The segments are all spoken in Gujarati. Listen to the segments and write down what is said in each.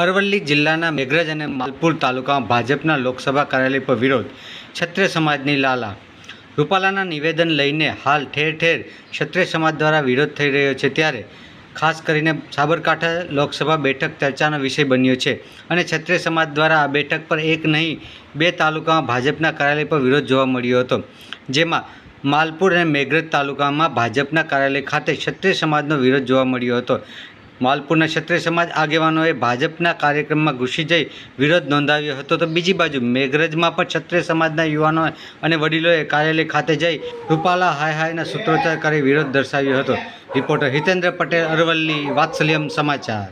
અરવલ્લી જિલ્લાના મેઘરજ અને માલપુર તાલુકામાં ભાજપના લોકસભા કાર્યાલય પર વિરોધ. ક્ષત્રિય સમાજની લાલા. રૂપાલાના નિવેદન લઈને હાલ ઠેર ઠેર ક્ષત્રિય સમાજ દ્વારા વિરોધ થઈ રહ્યો છે, ત્યારે ખાસ કરીને સાબરકાંઠા લોકસભા બેઠક ચર્ચાનો વિષય બન્યો છે અને ક્ષત્રિય સમાજ દ્વારા આ બેઠક પર એક નહીં 2 તાલુકામાં ભાજપના કાર્યાલય પર વિરોધ જોવા મળ્યો હતો, જેમાં માલપુર અને મેઘરજ તાલુકામાં ભાજપના કાર્યાલય ખાતે ક્ષત્રિય સમાજનો વિરોધ જોવા મળ્યો હતો. માલપુરના ક્ષત્રિય સમાજ આગેવાનોએ ભાજપના કાર્યક્રમમાં ઘૂસી જઈ વિરોધ નોંધાવ્યો હતો, તો બીજી બાજુ મેઘરજમાં પણ ક્ષત્રિય સમાજના યુવાનો અને વડીલોએ કાર્યાલય ખાતે જઈ રૂપાલા હાય હાયના સૂત્રોચ્ચાર કરી વિરોધ દર્શાવ્યો હતો. રિપોર્ટર હિતેન્દ્ર પટેલ, અરવલ્લી, વાત્સલ્યમ સમાચાર.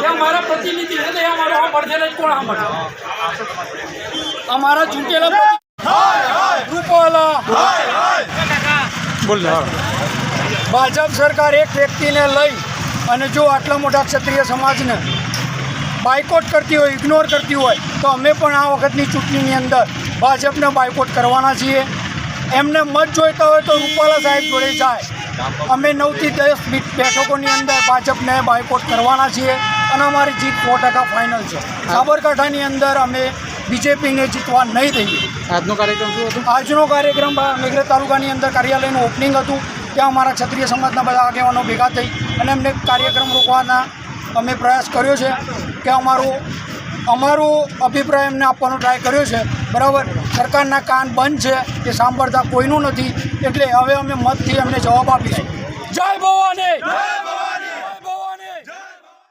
हमारा प्रतिनिधि है तो हमारा बढ़े कौन हमारा चूंटेला रूपाला बोल भाजप सरकार एक व्यक्तिने लई અને જો આટલા મોટા ક્ષત્રિય સમાજને બાયકોટ કરતી હોય, ઇગ્નોર કરતી હોય, તો અમે પણ આ વખતની ચૂંટણીની અંદર ભાજપને બાયકોટ કરવાના છીએ. એમને મત જોઈતા હોય તો રૂપાલા સાહેબ જોડે જાય. અમે 9 થી 10 બેઠકોની અંદર ભાજપને બાયકોટ કરવાના છીએ અને અમારી જીત 100% ફાઇનલ છે. સાબરકાંઠાની અંદર અમે બીજેપીને જીતવા નહીં દઈએ. આજનો કાર્યક્રમ શું હતો? આજનો કાર્યક્રમ મેઘરજ તાલુકાની અંદર કાર્યાલયનું ઓપનિંગ હતું. ત્યાં અમારા ક્ષત્રિય સમાજના બધા આગેવાનો ભેગા થઈ અને એમને કાર્યક્રમ રોકવાના અમે પ્રયાસ કર્યો છે કે અમારો અભિપ્રાય એમને આપવાનો ટ્રાય કર્યો છે. બરાબર, સરકારના કાન બંધ છે, એ સાંભળતા કોઈનું નથી, એટલે હવે અમે મતથી એમને જવાબ આપીશું. જય ભવાની.